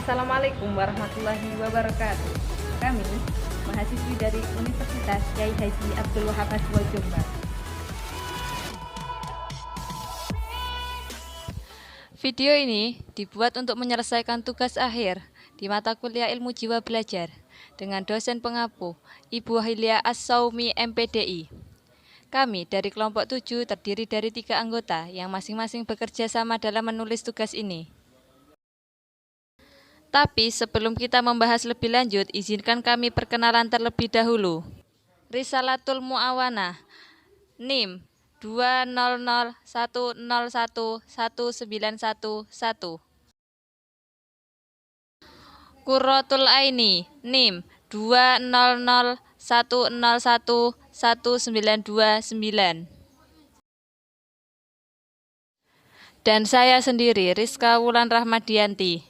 Assalamualaikum warahmatullahi wabarakatuh. Kami, mahasiswi dari Universitas Kyai Haji Abdul Wahab Hasbul Jombang. Video ini dibuat untuk menyelesaikan tugas akhir di mata kuliah Ilmu Jiwa Belajar dengan dosen pengapu Ibu Hilia As-Saumi MPDI. Kami dari kelompok 7 terdiri dari 3 anggota yang masing-masing bekerja sama dalam menulis tugas ini. Tapi sebelum kita membahas lebih lanjut, izinkan kami perkenalan terlebih dahulu. Risalatul Mu'awanah, NIM 20010119111. Qurratul Aini, NIM 20010111929. Dan saya sendiri, Rizka Wulan Rahmadianti,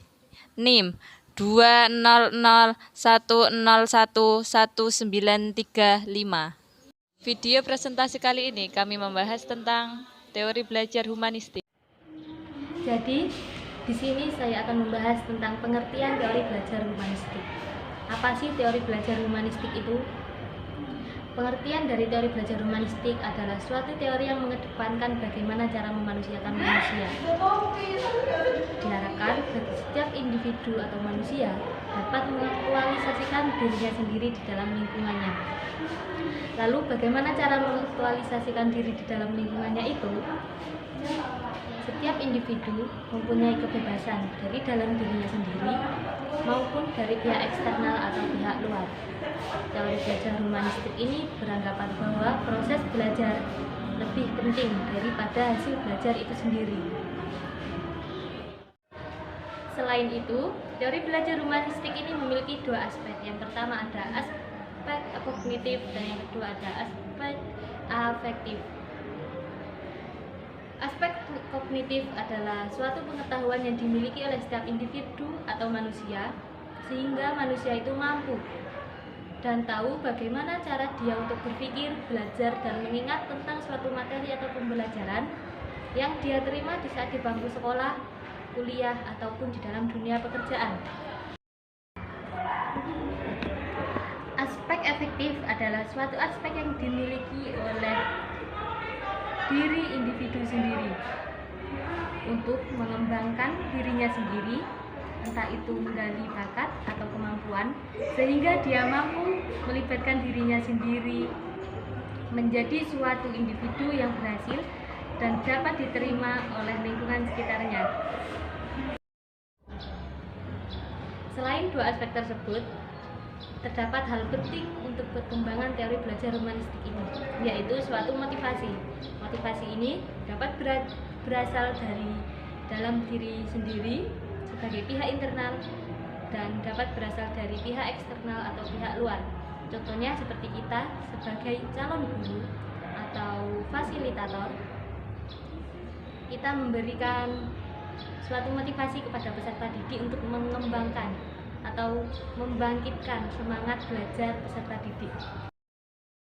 NIM 20010111935. Video presentasi kali ini kami membahas tentang teori belajar humanistik. Jadi, di sini saya akan membahas tentang pengertian teori belajar humanistik. Apa sih teori belajar humanistik itu? Pengertian dari teori belajar humanistik adalah suatu teori yang mengedepankan bagaimana cara memanusiakan manusia. Diharapkan bagi setiap individu atau manusia dapat mengaktualisasikan dirinya sendiri di dalam lingkungannya. Lalu bagaimana cara mengaktualisasikan diri di dalam lingkungannya itu? Setiap individu mempunyai kebebasan dari dalam dirinya sendiri maupun dari pihak eksternal atau pihak luar. Teori belajar humanistik ini beranggapan bahwa proses belajar lebih penting daripada hasil belajar itu sendiri. Selain itu, teori belajar humanistik ini memiliki 2 aspek. Yang pertama ada aspek kognitif dan yang kedua ada aspek afektif. Aspek kognitif adalah suatu pengetahuan yang dimiliki oleh setiap individu atau manusia sehingga manusia itu mampu dan tahu bagaimana cara dia untuk berpikir, belajar, dan mengingat tentang suatu materi atau pembelajaran yang dia terima di saat di bangku sekolah, kuliah, ataupun di dalam dunia pekerjaan. Aspek efektif adalah suatu aspek yang dimiliki oleh diri individu sendiri untuk mengembangkan dirinya sendiri, entah itu menggali bakat atau kemampuan, sehingga dia mampu melibatkan dirinya sendiri menjadi suatu individu yang berhasil dan dapat diterima oleh lingkungan sekitarnya. Selain 2 aspek tersebut, terdapat hal penting untuk perkembangan teori belajar humanistik ini, yaitu suatu motivasi. Motivasi ini dapat berasal dari dalam diri sendiri sebagai pihak internal dan dapat berasal dari pihak eksternal atau pihak luar. Contohnya seperti kita sebagai calon guru atau fasilitator, kita memberikan suatu motivasi kepada peserta didik untuk mengembangkan atau membangkitkan semangat belajar peserta didik.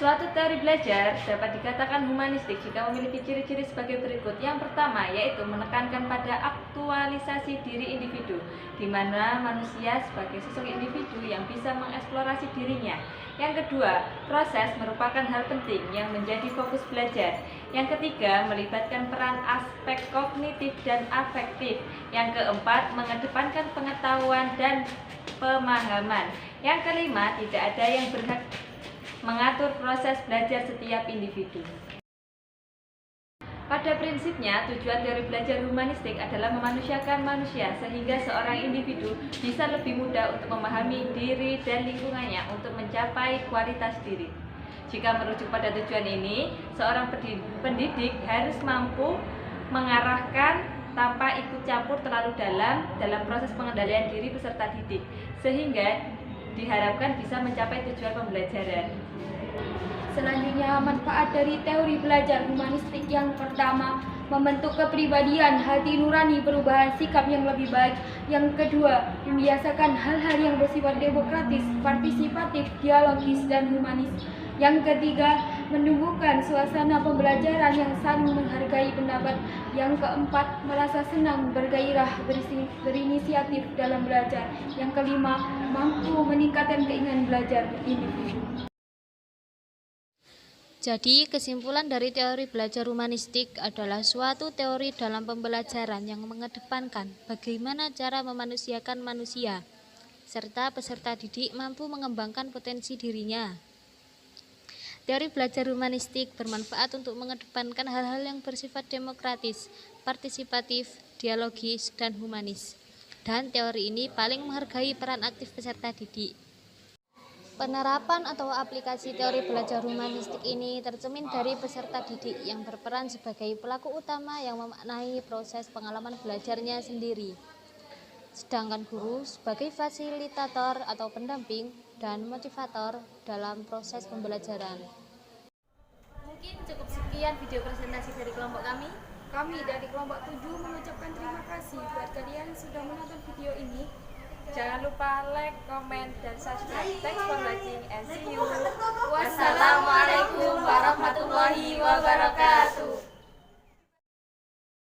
Suatu teori belajar dapat dikatakan humanistik jika memiliki ciri-ciri sebagai berikut. Yang pertama yaitu menekankan pada aktualisasi diri individu, di mana manusia sebagai sosok individu yang bisa mengeksplorasi dirinya. Yang kedua, proses merupakan hal penting yang menjadi fokus belajar. Yang ketiga, melibatkan peran aspek kognitif dan afektif. Yang keempat, mengedepankan pengetahuan dan pemahaman. Yang kelima, tidak ada yang berhak mengatur proses belajar setiap individu. Pada prinsipnya, tujuan teori belajar humanistik adalah memanusiakan manusia sehingga seorang individu bisa lebih mudah untuk memahami diri dan lingkungannya untuk mencapai kualitas diri. Jika merujuk pada tujuan ini, seorang pendidik harus mampu mengarahkan tanpa ikut campur terlalu dalam proses pengendalian diri peserta didik, sehingga diharapkan bisa mencapai tujuan pembelajaran. Selanjutnya, manfaat dari teori belajar humanistik yang pertama, membentuk kepribadian, hati nurani, perubahan sikap yang lebih baik. Yang kedua, membiasakan hal-hal yang bersifat demokratis, partisipatif, dialogis, dan humanis. Yang ketiga, menumbuhkan suasana pembelajaran yang saling menghargai pendapat. Yang keempat, merasa senang, bergairah, berinisiatif dalam belajar. Yang kelima, mampu meningkatkan keinginan belajar individu. Jadi, kesimpulan dari teori belajar humanistik adalah suatu teori dalam pembelajaran yang mengedepankan bagaimana cara memanusiakan manusia, serta peserta didik mampu mengembangkan potensi dirinya. Teori belajar humanistik bermanfaat untuk mengedepankan hal-hal yang bersifat demokratis, partisipatif, dialogis, dan humanis. Dan teori ini paling menghargai peran aktif peserta didik. Penerapan atau aplikasi teori belajar humanistik ini tercermin dari peserta didik yang berperan sebagai pelaku utama yang memaknai proses pengalaman belajarnya sendiri. Sedangkan guru sebagai fasilitator atau pendamping dan motivator dalam proses pembelajaran. Mungkin cukup sekian video presentasi dari kelompok kami. Kami dari kelompok 7 mengucapkan terima kasih buat kalian sudah menonton video ini. Jangan lupa like, comment, dan subscribe. Thanks for watching and see you. Wassalamualaikum warahmatullahi wabarakatuh.